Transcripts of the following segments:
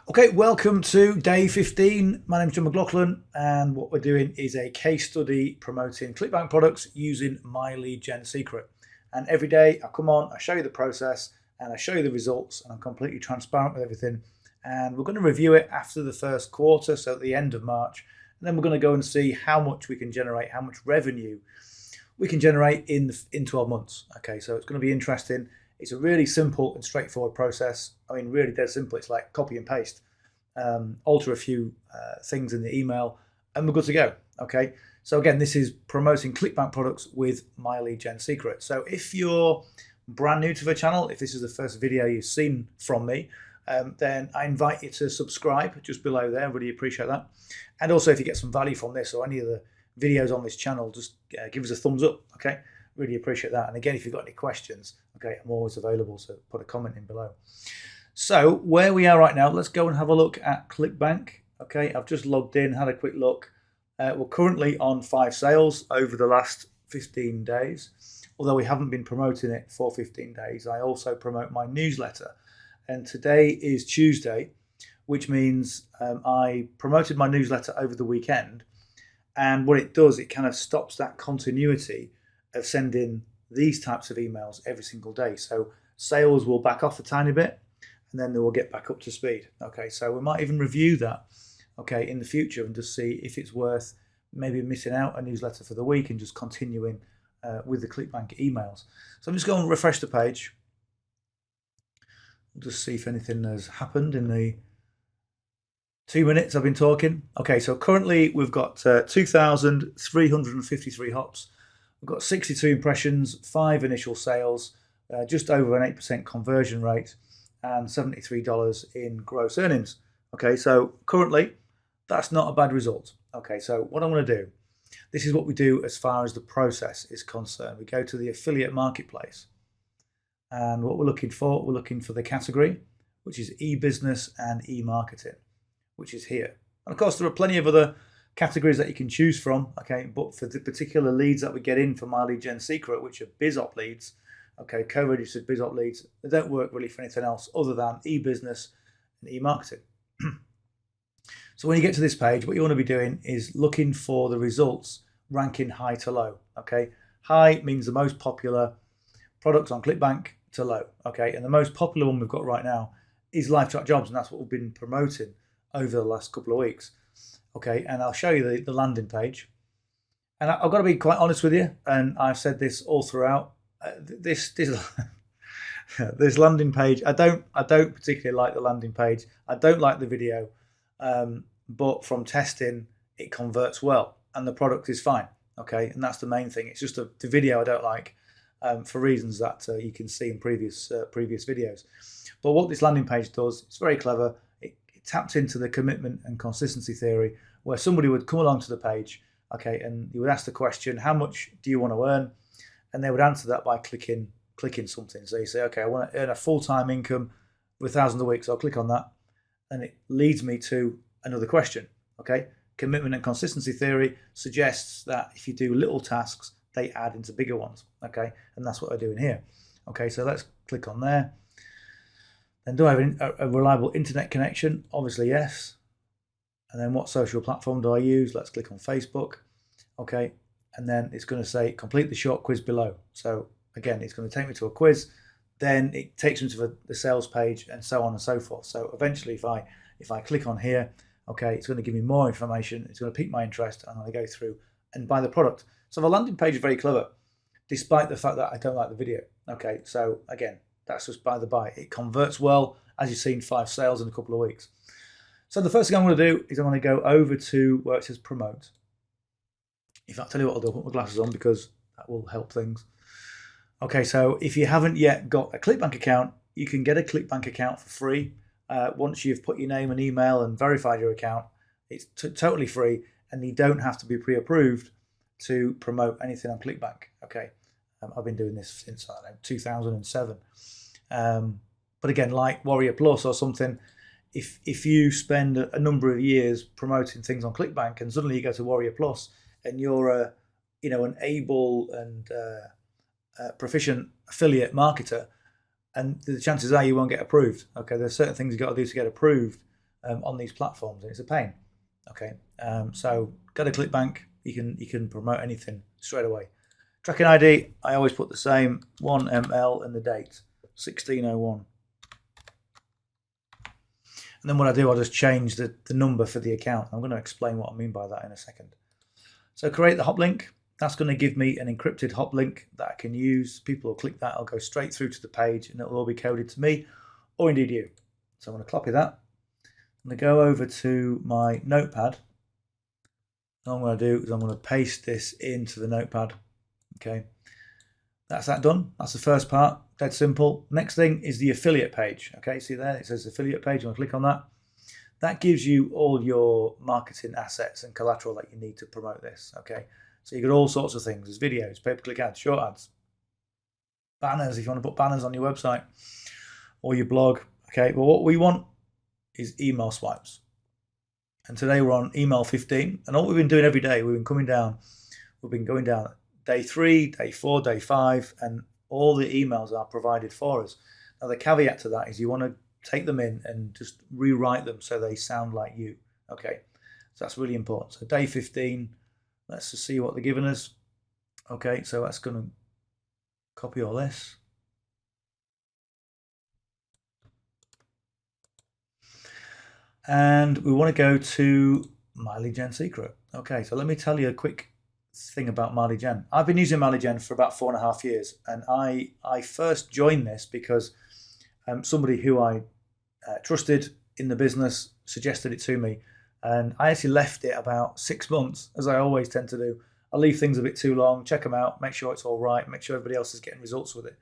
Okay, welcome to day 15. My name's McLauchlan, and what we're doing is a case study promoting Clickbank products using myleadgensecret. And every day I come on, I show you the process, and I show you the results, and I'm completely transparent with everything. And we're going to review it after the first quarter, so at the end of March. And then we're going to go and see how much we can generate, how much revenue we can generate in 12 months. Okay, so it's going to be interesting. It's a really simple and straightforward process. I mean, really dead simple. It's like copy and paste, alter a few things in the email, and we're good to go. Okay. So again, this is promoting Clickbank products with myleadgensecret. So if you're brand new to the channel, if this is the first video you've seen from me, then I invite you to subscribe just below there. Really appreciate that. And also, if you get some value from this or any of the videos on this channel, just give us a thumbs up. Okay. Really appreciate that. And again, if you've got any questions, okay, I'm always available, so put a comment in below. So where we are right now, let's go and have a look at Clickbank. Okay, I've just logged in, had a quick look. We're currently on 5 sales over the last 15 days. Although we haven't been promoting it for 15 days, I also promote my newsletter. And today is Tuesday, which means I promoted my newsletter over the weekend. And what it does, it kind of stops that continuity of sending these types of emails every single day. So sales will back off a tiny bit and then they will get back up to speed. Okay, so we might even review that, okay, in the future and just see if it's worth maybe missing out a newsletter for the week and just continuing with the Clickbank emails. So I'm just going to refresh the page. Just see if anything has happened in the 2 minutes I've been talking. Okay, so currently we've got 2,353 hops. We've got 62 impressions, 5 initial sales, just over an 8% conversion rate, and $73 in gross earnings. Okay, so currently that's not a bad result. Okay, so what I'm going to do, this is what we do as far as the process is concerned. We go to the affiliate marketplace, and what we're looking for the category, which is e-business and e-marketing, which is here. And of course, there are plenty of other categories that you can choose from, okay, but for the particular leads that we get in for myleadgensecret, which are BizOp leads, okay, co-registered BizOp leads, they don't work really for anything else other than e-business and e-marketing. So when you get to this page, what you want to be doing is looking for the results ranking high to low, okay. High means the most popular products on Clickbank to low, okay, and the most popular one we've got right now is LifeTrack Jobs, and that's what we've been promoting over the last couple of weeks. Okay, and I'll show you the landing page. And I've got to be quite honest with you, and I've said this all throughout. This this landing page, I don't particularly like the landing page. I don't like the video, but from testing, it converts well, and the product is fine. Okay, and that's the main thing. It's just the video I don't like for reasons that you can see in previous videos. But what this landing page does, it's very clever. It taps into the commitment and consistency theory, where somebody would come along to the page, okay, and you would ask the question, how much do you want to earn? And they would answer that by clicking something. So you say, okay, I want to earn a full-time income of $1,000 a week, so I'll click on that, and it leads me to another question, okay? Commitment and consistency theory suggests that if you do little tasks, they add into bigger ones, okay? And that's what I'm doing here. Okay, so let's click on there. And do I have a reliable internet connection? Obviously, yes. And then what social platform do I use? Let's click on Facebook. Okay, and then it's going to say complete the short quiz below. So again, it's going to take me to a quiz. Then it takes me to the sales page and so on and so forth. So eventually, if I click on here, okay, it's going to give me more information. It's going to pique my interest, and I'm going to go through and buy the product. So the landing page is very clever, despite the fact that I don't like the video. Okay, so again, that's just by the by. It converts well, as you've seen, 5 sales in a couple of weeks. So the first thing I'm going to do is I'm going to go over to where it says promote. In fact, I'll tell you what I'll do, I'll put my glasses on because that will help things. Okay, so if you haven't yet got a Clickbank account, you can get a Clickbank account for free. Once you've put your name and email and verified your account, it's totally free, and you don't have to be pre-approved to promote anything on Clickbank. Okay, I've been doing this since, I don't know, 2007. But again, like Warrior Plus or something, if you spend a number of years promoting things on Clickbank and suddenly you go to Warrior Plus and you're an able and proficient affiliate marketer, and the chances are you won't get approved. Okay, there's certain things you've got to do to get approved on these platforms, and it's a pain. Okay, so go to Clickbank. You can promote anything straight away. Tracking ID, I always put the same 1ML and the date 1601. And then what I do, I'll just change the number for the account. I'm going to explain what I mean by that in a second. So create the hop link. That's going to give me an encrypted hop link that I can use. People will click that, I'll go straight through to the page, and it'll all be coded to me, or indeed you. So I'm going to copy that. I'm going to go over to my notepad. And all I'm going to do is I'm going to paste this into the notepad. Okay, that's that done. That's the first part, dead simple. Next thing is the affiliate page. Okay, see there, it says affiliate page. I'm going to click on that. That gives you all your marketing assets and collateral that you need to promote this. Okay, so you got all sorts of things. There's videos, pay-per-click ads, short ads, banners if you want to put banners on your website or your blog. Okay, well, what we want is email swipes. And today we're on email 15. And all we've been doing every day, we've been going down day 3, day 4, day 5, and all the emails are provided for us. Now, the caveat to that is you want to take them in and just rewrite them so they sound like you. Okay, so that's really important. So day 15, let's just see what they're giving us. Okay, so that's going to copy all this. And we want to go to myleadgensecret. Okay, so let me tell you a quick thing about myleadgen. I've been using myleadgen for about 4.5 years, and I first joined this because somebody who I trusted in the business suggested it to me, and I actually left it about 6 months, as I always tend to do. I leave things a bit too long, check them out, make sure it's all right, make sure everybody else is getting results with it.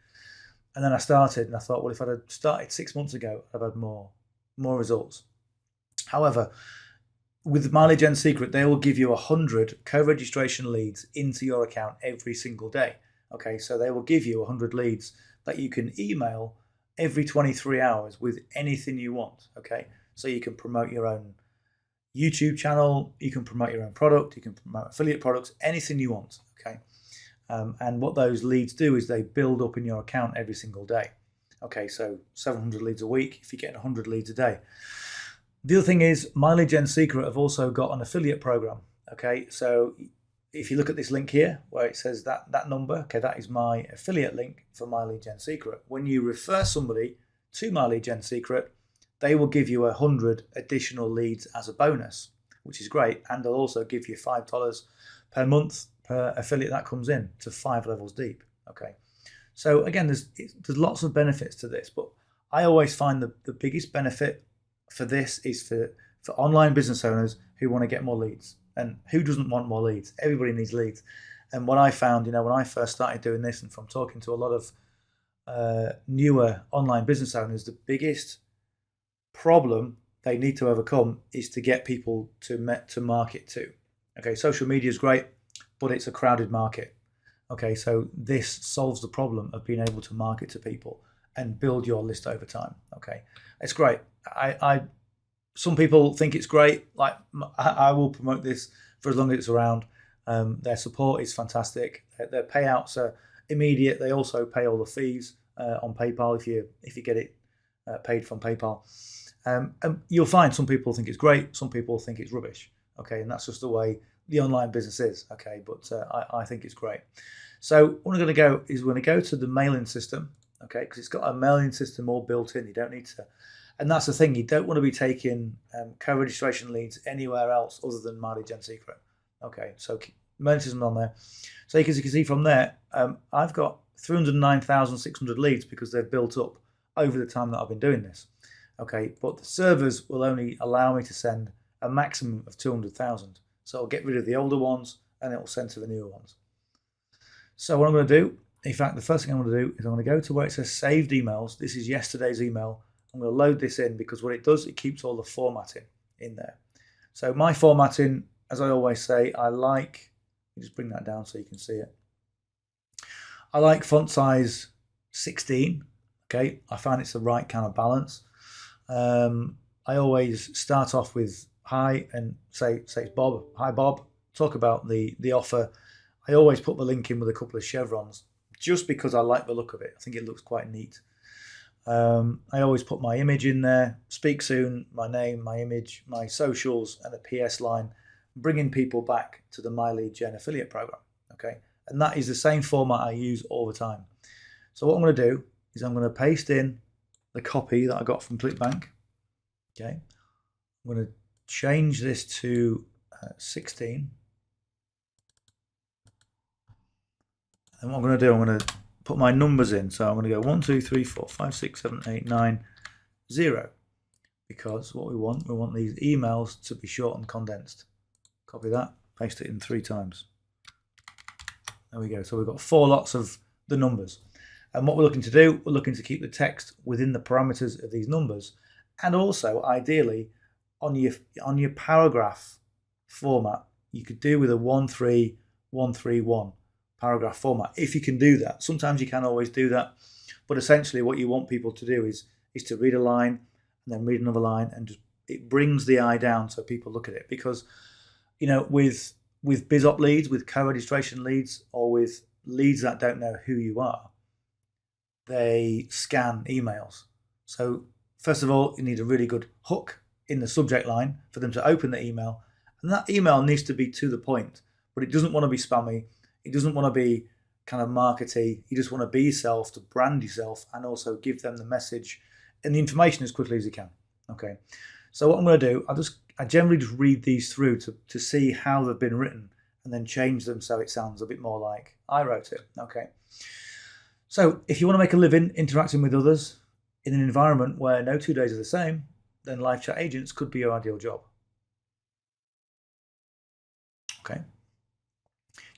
And then I started, and I thought, well, if I'd have started 6 months ago, I'd have had more results. However, with myleadgensecret, they will give you 100 co-registration leads into your account every single day. Okay, so they will give you 100 leads that you can email every 23 hours with anything you want. Okay, so you can promote your own YouTube channel, you can promote your own product, you can promote affiliate products, anything you want. Okay, and what those leads do is they build up in your account every single day. Okay, so 700 leads a week if you're getting 100 leads a day. The other thing is myleadgensecret have also got an affiliate program. Okay, so if you look at this link here where it says that number, okay, that is my affiliate link for myleadgensecret. When you refer somebody to myleadgensecret, they will give you 100 additional leads as a bonus, which is great, and they'll also give you $5 per month per affiliate that comes in to 5 levels deep. Okay, so again, there's lots of benefits to this, but I always find the biggest benefit for this is for online business owners who want to get more leads. And who doesn't want more leads? Everybody needs leads. And what I found, when I first started doing this, and from talking to a lot of newer online business owners, the biggest problem they need to overcome is to get people to market to. Okay, social media is great, but it's a crowded market. Okay, so this solves the problem of being able to market to people and build your list over time. Okay, it's great. Some people think it's great. Like, I will promote this for as long as it's around. Their support is fantastic. Their payouts are immediate. They also pay all the fees on PayPal if you get it paid from PayPal. And you'll find some people think it's great. Some people think it's rubbish. Okay, and that's just the way the online business is. Okay, but I think it's great. So what we're going to go is we're going to go to the mailing system. Okay, because it's got a mailing system all built in. You don't need to. And that's the thing, you don't want to be taking co-registration leads anywhere else other than myleadgensecret. Okay, so mailing system on there. So as you can see from there, I've got 309,600 leads because they've built up over the time that I've been doing this. Okay, but the servers will only allow me to send a maximum of 200,000. So I'll get rid of the older ones and it will send to the newer ones. So what I'm going to do, in fact, the first thing I'm going to do is I'm going to go to where it says saved emails. This is yesterday's email. I'm going to load this in because what it does, it keeps all the formatting in there. So my formatting, as I always say, let me just bring that down so you can see it. I like font size 16. Okay, I find it's the right kind of balance. I always start off with hi and say it's Bob. Hi Bob. Talk about the offer. I always put the link in with a couple of chevrons just because I like the look of it. I think it looks quite neat. I always put my image in there, speak soon, my name, my image, my socials, and a PS line, bringing people back to the MyLeadGen affiliate program. Okay, and that is the same format I use all the time. So what I'm going to do is I'm going to paste in the copy that I got from Clickbank. Okay, I'm going to change this to 16. And what I'm going to do, I'm going to put my numbers in. So I'm going to go 1, 2, 3, 4, 5, 6, 7, 8, 9, 0. Because what we want these emails to be short and condensed. Copy that, paste it in 3 times. There we go. So we've got 4 lots of the numbers. And what we're looking to do, we're looking to keep the text within the parameters of these numbers. And also, ideally, on your paragraph format, you could do with a 13131 paragraph format, if you can do that. Sometimes you can't always do that, but essentially what you want people to do is to read a line and then read another line, and just, it brings the eye down so people look at it. Because, you know, with BizOp leads, with co-registration leads, or with leads that don't know who you are, they scan emails. So first of all, you need a really good hook in the subject line for them to open the email, and that email needs to be to the point, but it doesn't want to be spammy. It doesn't want to be kind of markety. You just want to be yourself, to brand yourself, and also give them the message and the information as quickly as you can. Okay. So what I'm going to do, I generally just read these through to see how they've been written, and then change them so it sounds a bit more like I wrote it. Okay. So if you want to make a living interacting with others in an environment where no 2 days are the same, then live chat agents could be your ideal job. Okay.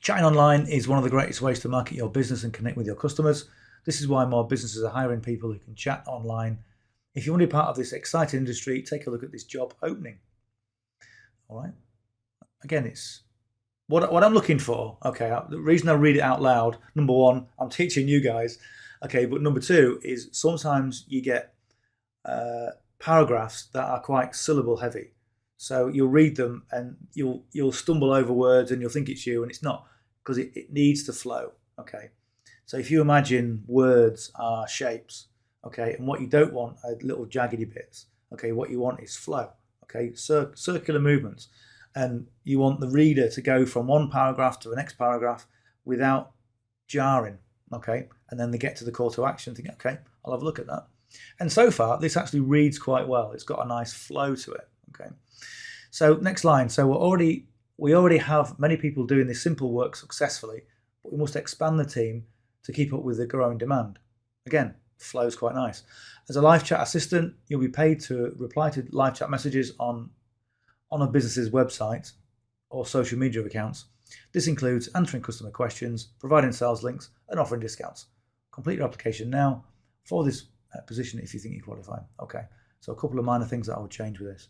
Chatting online is one of the greatest ways to market your business and connect with your customers. This is why more businesses are hiring people who can chat online. If you want to be part of this exciting industry, take a look at this job opening. All right. Again, it's what I'm looking for. Okay, the reason I read it out loud, number one, I'm teaching you guys. Okay, but number two is sometimes you get paragraphs that are quite syllable heavy. So you'll read them and you'll stumble over words and you'll think it's you, and it's not, because it needs to flow. Okay. So if you imagine words are shapes, okay, and what you don't want are little jaggedy bits. Okay, what you want is flow. Okay, circular movements, and you want the reader to go from one paragraph to the next paragraph without jarring. Okay, and then they get to the call to action, think, okay, I'll have a look at that. And so far, this actually reads quite well. It's got a nice flow to it. Okay. So next line. So we already have many people doing this simple work successfully, but we must expand the team to keep up with the growing demand. Again, flow's quite nice. As a live chat assistant, you'll be paid to reply to live chat messages on a business's website or social media accounts. This includes answering customer questions, providing sales links, and offering discounts. Complete your application now for this position if you think you qualify. Okay, so a couple of minor things that I would change with this.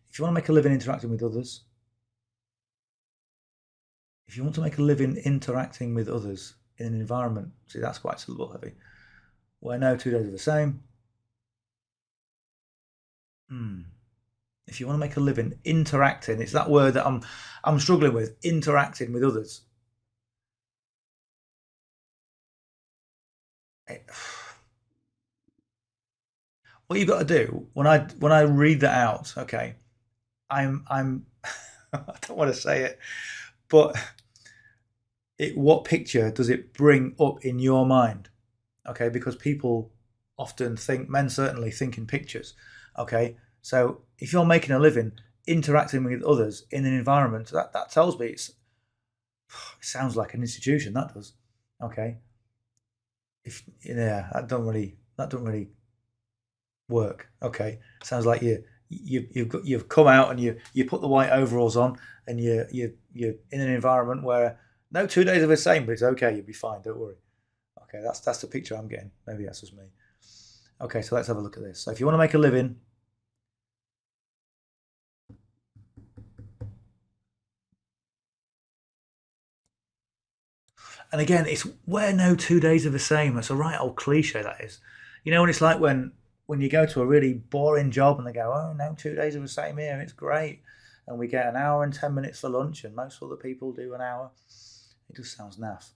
If you want to make a living interacting with others, in an environment, see, that's quite syllable heavy, where no 2 days are the same. If you want to make a living interacting, it's that word that I'm struggling with, interacting with others. What you've got to do when I read that out, okay, I'm I don't want to say it, but what picture does it bring up in your mind? Okay, because people often think, men certainly think in pictures. Okay, so if you're making a living interacting with others in an environment, that tells me it sounds like an institution. That does. Okay. That don't really work. Okay, sounds like you've come out and you put the white overalls on and you're in an environment where no 2 days are the same, but it's okay. You'll be fine. Don't worry. Okay, that's the picture I'm getting. Maybe that's just me. Okay, so let's have a look at this. So if you want to make a living, and again, it's where no 2 days are the same. That's a right old cliche, that is. You know, when it's like when you go to a really boring job and they go, oh, no 2 days are the same here, and it's great. And we get an hour and 10 minutes for lunch, and most other people do an hour. It just sounds naff.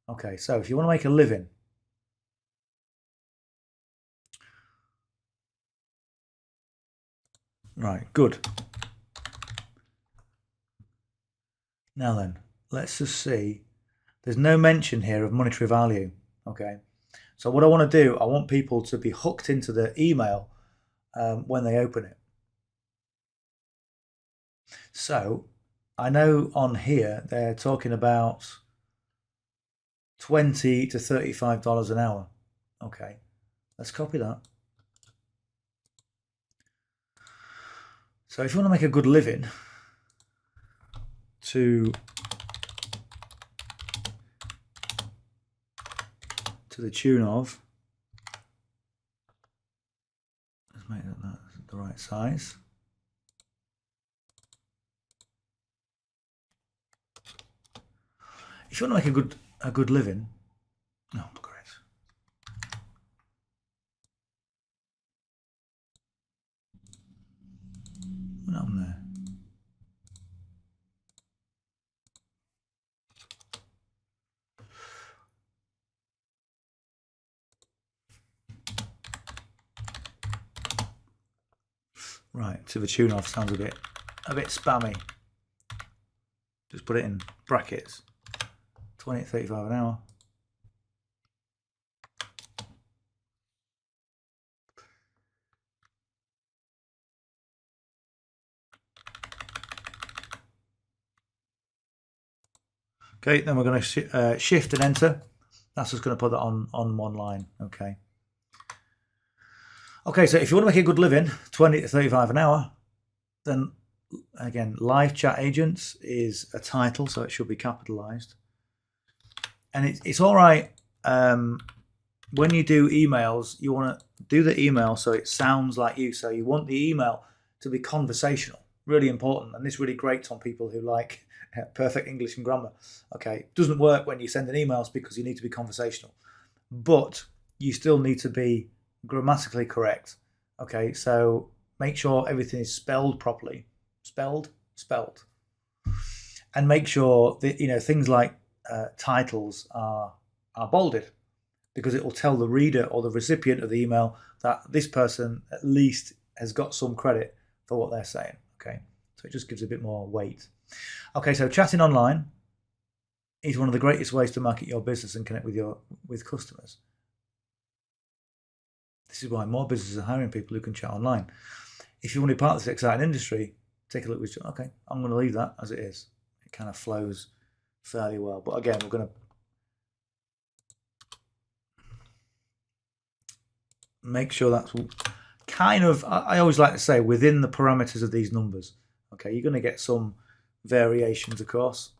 Okay, so if you want to make a living, Right, good. Now then, let's just see. There's no mention here of monetary value. Okay. So what I want to do, I want people to be hooked into the email when they open it. So I know on here they're talking about $20 to $35 an hour. Okay, let's copy that. So if you want to make a good living to the tune of, let's make that the right size. If you want to make a good living, no, great. What happened there? Right, to the tune of sounds a bit spammy. Just put it in brackets. 20 to 35 an hour. Okay, then we're going to shift and enter. That's just going to put that on one line. Okay. Okay, so if you want to make a good living, 20 to 35 an hour, then again, live chat agents is a title, so it should be capitalized. And it's all right when you do emails, you want to do the email so it sounds like you. So you want the email to be conversational, really important. And this really grates on people who like perfect English and grammar. Okay, it doesn't work when you send an emails because you need to be conversational, but you still need to be grammatically correct. Okay, so make sure everything is spelled properly, spelled, and make sure that things like titles are bolded, because it will tell the reader or the recipient of the email that this person at least has got some credit for what they're saying. Okay, so it just gives a bit more weight. Okay, so chatting online is one of the greatest ways to market your business and connect with customers. This is why more businesses are hiring people who can chat online. If you want to be part of this exciting industry, take a look at okay, I'm going to leave that as it is. It kind of flows fairly well. But again, we're going to make sure that's kind of, I always like to say, within the parameters of these numbers. Okay, you're going to get some variations, of course.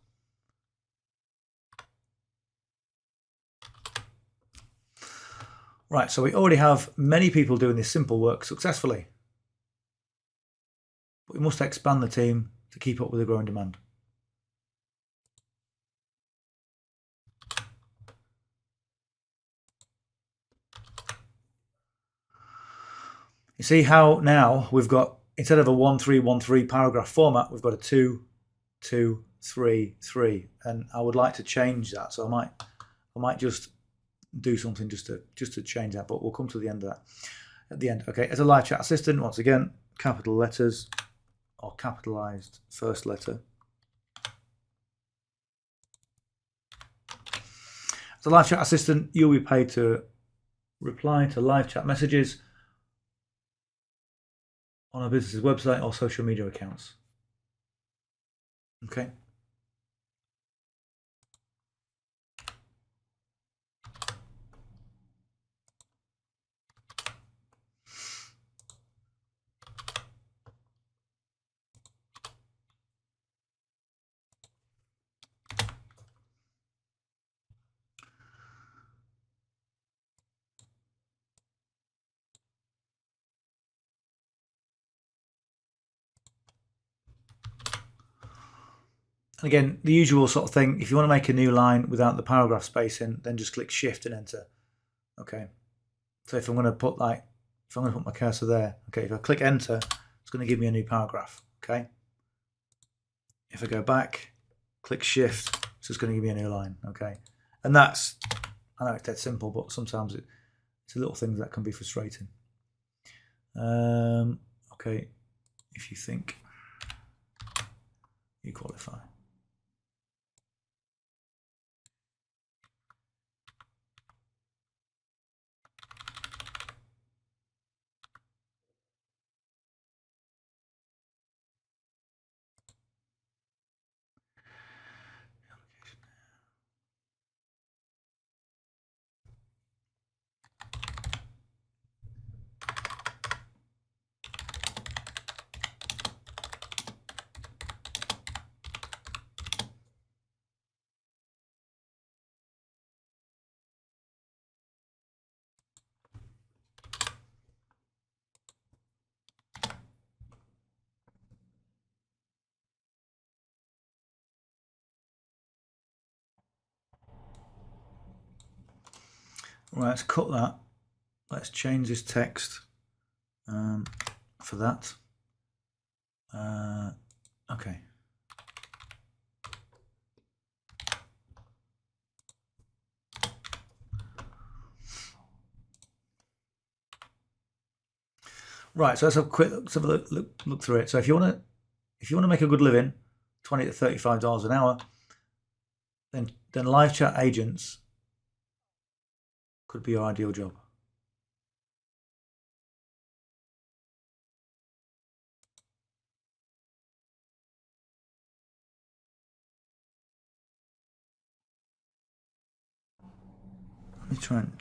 Right, so we already have many people doing this simple work successfully. But we must expand the team to keep up with the growing demand. You see how now we've got, instead of a 1-3-1-3 paragraph format, we've got a 2-2-3-3, and I would like to change that. So I might just do something just to change that, but we'll come to the end of that at the end. Okay, as a live chat assistant, once again, capital letters or capitalized first letter. As a live chat assistant, you'll be paid to reply to live chat messages on a business's website or social media accounts. Okay. Again, the usual sort of thing. If you want to make a new line without the paragraph space in, then just click Shift and Enter. Okay. So if I'm going to put my cursor there, okay, if I click Enter, it's going to give me a new paragraph. Okay. If I go back, click Shift, it's just going to give me a new line. Okay. And that's, I know it's dead simple, but sometimes it's a little things that can be frustrating. Okay. if you think you qualify. Right, let's cut that. Let's change this text for that. Okay. Right, so let's have a quick look through it. So if you want to make a good living, $20 to $35 an hour, then live chat agents could be your ideal job. Let me try and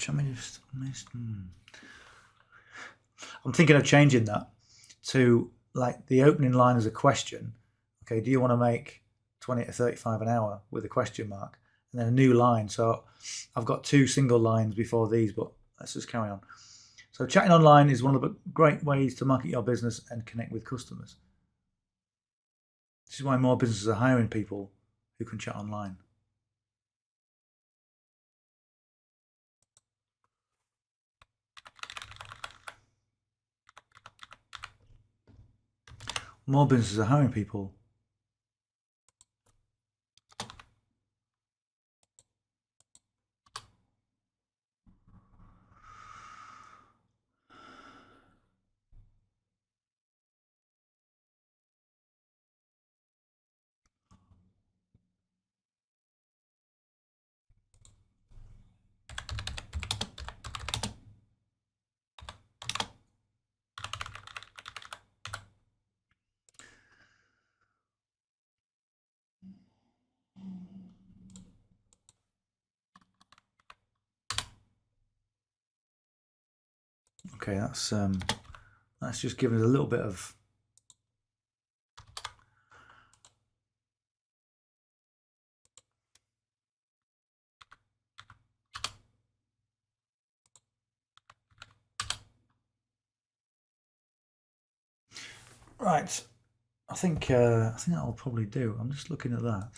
I'm thinking of changing that to like the opening line as a question. Okay, do you want to make 20 to 35 an hour with a question mark, and then a new line? So I've got two single lines before these, but let's just carry on. So chatting online is one of the great ways to market your business and connect with customers. This is why more businesses are hiring people who can chat online. More businesses are hiring people Okay, that's just given us a little bit of right. I think that'll probably do. I'm just looking at that.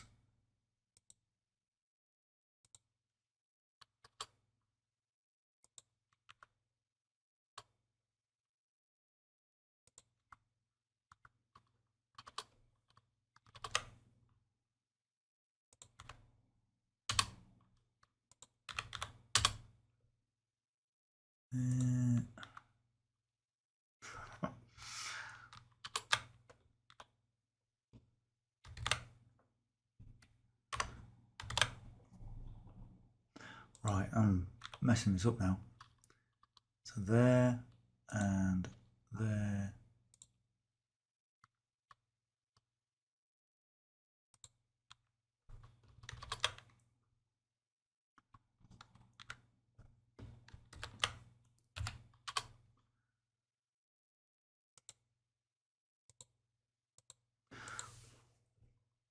Right, I'm messing this up now. So there and there.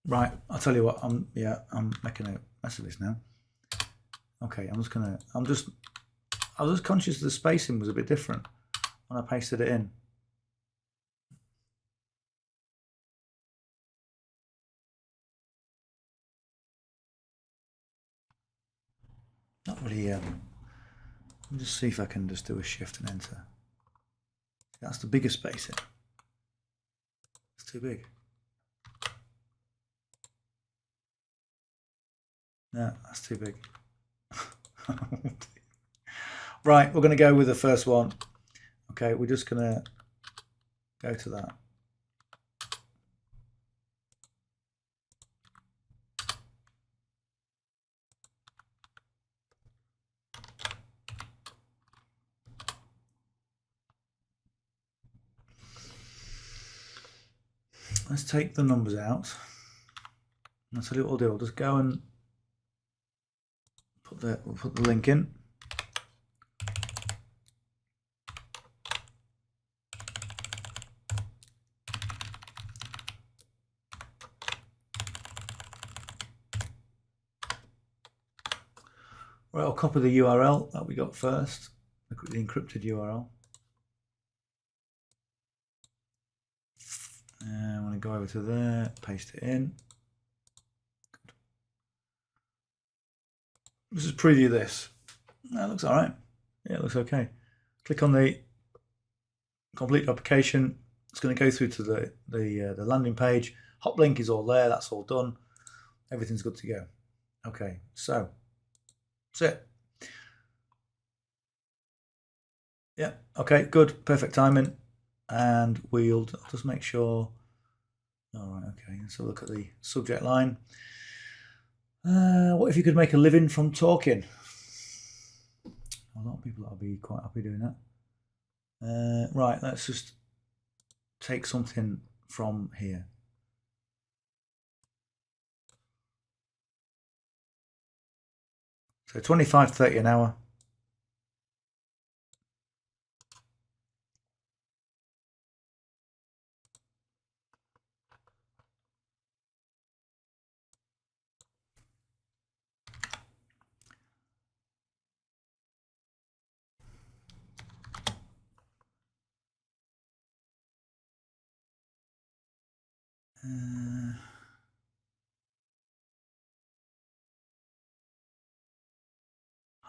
Right, I'll tell you what, I'm making a mess of this now. Okay, I was just conscious the spacing was a bit different when I pasted it in. Not really, let me just see if I can just do a shift and enter. That's the biggest spacing. It's too big. No, that's too big. Right, we're going to go with the first one. Okay, we're just going to go to that. let's take the numbers out. I'll tell you what we'll do. We'll just go and we'll put the link in. Right, I'll copy the URL that we got first, the encrypted URL. And I'm going to go over to there, paste it in. Good. Let's just preview this. That looks all right. Yeah, it looks okay. Click on the complete application. It's going to go through to the landing page. Hop link is all there. That's all done. Everything's good to go. Okay, so that's it. Yeah, okay, good, perfect timing. And I'll just make sure. All right, okay, let's have a look at the subject line. What if you could make a living from talking? A lot of people will be quite happy doing that. Right, let's just take something from here. So 25 to 30 an hour.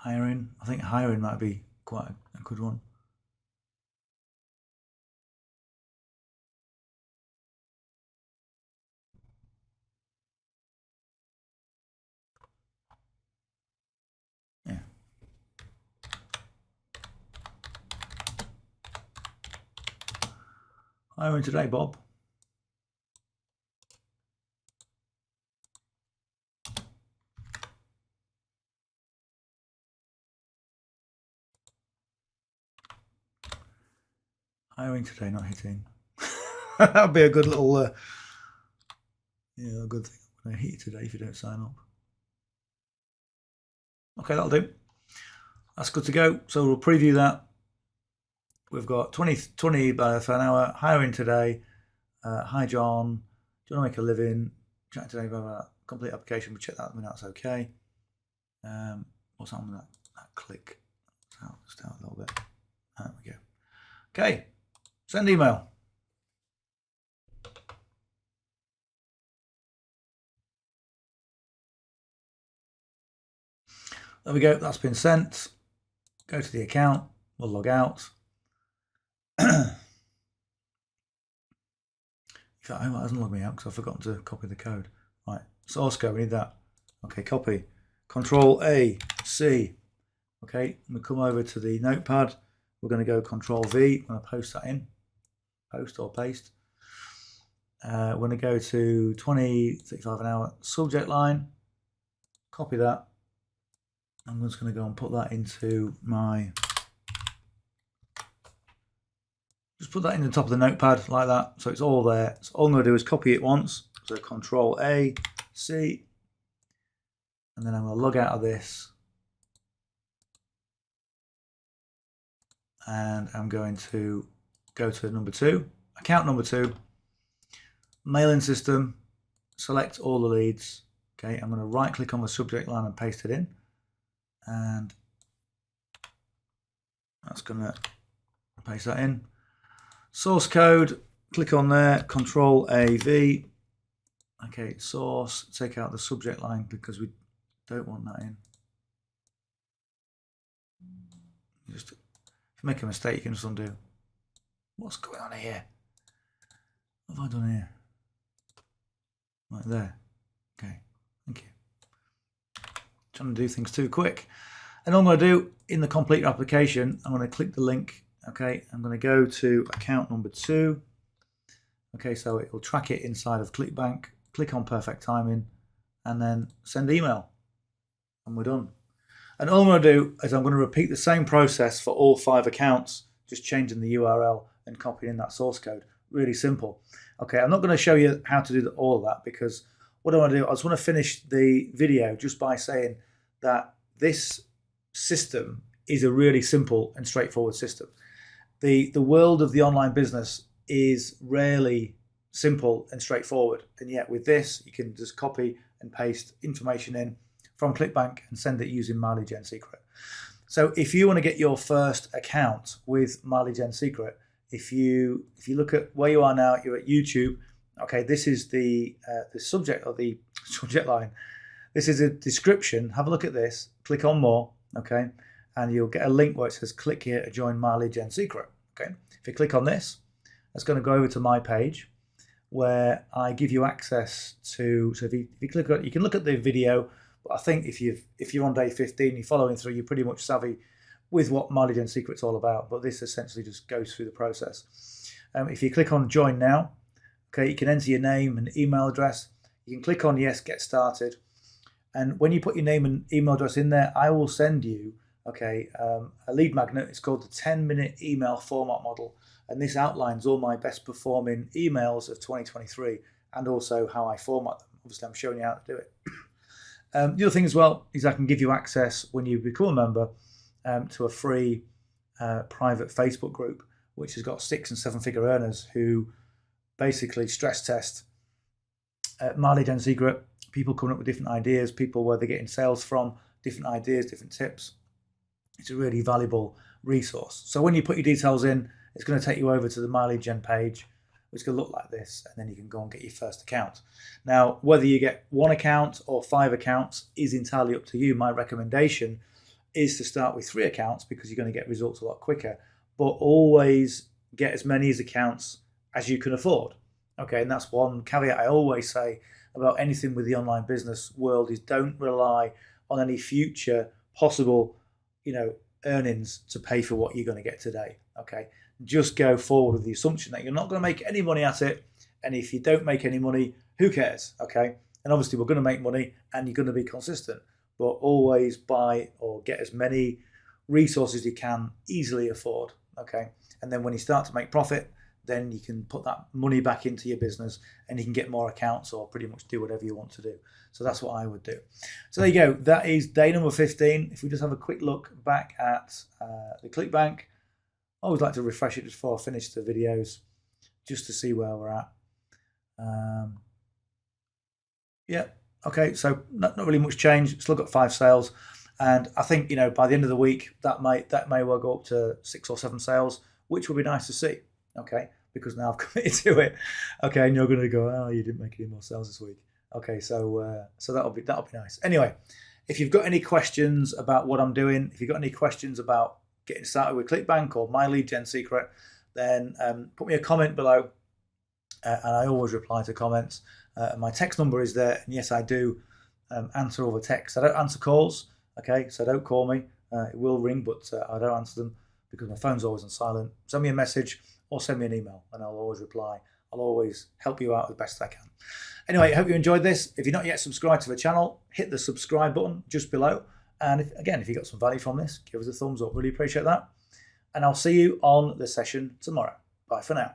Hiring. I think hiring might be quite a good one. Yeah. Hiring today, Bob. Hiring today, not hitting. That'd be a good little, yeah, a good thing. I'm going to hit you today if you don't sign up. Okay, that'll do. That's good to go. So we'll preview that. We've got 20 for an hour. Hiring today. Hi, John. Do you want to make a living? Chat today about that. Complete application. We'll check that. I mean, that's okay. What's happening with that click? Just out a little bit. There we go. Okay. Send email. There we go. That's been sent. Go to the account. We'll log out. In fact, it hasn't logged me out because I've forgotten to copy the code. Right. Source code. We need that. Okay. Copy. Control A, C. Okay. We come over to the notepad. We're going to go Control V. I'm going to post that in. Post or paste. We're going to go to 20.35 an hour subject line. Copy that. I'm just going to go and put that into my. Just put that in the top of the notepad like that, so it's all there. So all I'm going to do is copy it once. So Control A, C, and then I'm going to log out of this. And I'm going to go to number 2, account number 2, mailing system, select all the leads. Okay, I'm going to right click on the subject line and paste it in. And that's going to paste that in. Source code, click on there, Control A-V. Okay, source, take out the subject line because we don't want that in. Just, if you make a mistake, you can just undo. What's going on here? What have I done here? Right there. Okay, thank you. Trying to do things too quick. And all I'm going to do in the complete application, I'm going to click the link. Okay, I'm going to go to account number 2. Okay, so it will track it inside of Clickbank. Click on perfect timing and then send email. And we're done. And all I'm going to do is I'm going to repeat the same process for all 5 accounts, just changing the URL and copying in that source code. really simple. Okay, I'm not going to show you how to do all of that, because what I want to do, I just want to finish the video just by saying that this system is a really simple and straightforward system. The world of the online business is rarely simple and straightforward, and yet with this you can just copy and paste information in from Clickbank and send it using myleadgensecret. So if you want to get your first account with myleadgensecret, if you look at where you are now, you're at YouTube. Okay, this is the subject, or the subject line. This is a description. Have a look at this. Click on more. Okay, and you'll get a link where it says click here to join myleadgensecret. Okay, if you click on this, that's going to go over to my page, where I give you access to. So if you click on, you can look at the video. But I think if you're on day 15, you're following through, you're pretty much savvy with what myleadgensecret's all about. But this essentially just goes through the process. If you click on join now, okay, you can enter your name and email address. You can click on yes, get started. And when you put your name and email address in there, I will send you, okay, a lead magnet. It's called the 10-minute email format model. And this outlines all my best performing emails of 2023 and also how I format them. Obviously, I'm showing you how to do it. The other thing as well is I can give you access, when you become a member, to a free private Facebook group, which has got 6- and 7-figure earners who basically stress test myleadgensecret, people coming up with different ideas, people where they're getting sales from, different ideas, different tips. It's a really valuable resource. So when you put your details in, it's going to take you over to the myleadgen page, which can look like this, and then you can go and get your first account. Now, whether you get 1 account or 5 accounts is entirely up to you. My recommendation is to start with 3 accounts, because you're going to get results a lot quicker, but always get as many accounts as you can afford. Okay, and that's one caveat I always say about anything with the online business world, is don't rely on any future possible, earnings to pay for what you're going to get today. Okay, just go forward with the assumption that you're not going to make any money at it, and if you don't make any money, who cares? Okay, and obviously we're going to make money, and you're going to be consistent, but always buy or get as many resources you can easily afford. Okay, and then when you start to make profit, then you can put that money back into your business, and you can get more accounts or pretty much do whatever you want to do. So that's what I would do. So there you go. That is day number 15. If we just have a quick look back at the Clickbank, I always like to refresh it just before I finish the videos, just to see where we're at. Yeah, okay, so not really much change. Still got 5 sales. And I think, by the end of the week, that may well go up to 6 or 7 sales, which would be nice to see. Okay, because now I've committed to it. Okay, and you're going to go, oh, you didn't make any more sales this week. Okay, so that'll be nice. Anyway, if you've got any questions about what I'm doing, if you've got any questions about getting started with Clickbank or myleadgensecret, then put me a comment below, and I always reply to comments. My text number is there, and yes, I do answer all the texts. I don't answer calls. Okay, so don't call me. It will ring, but I don't answer them because my phone's always on silent. Send me a message or send me an email, and I'll always reply. I'll always help you out as best I can. Anyway, I hope you enjoyed this. If you're not yet subscribed to the channel, hit the subscribe button just below. And if you got some value from this, give us a thumbs up. Really appreciate that. And I'll see you on the session tomorrow. Bye for now.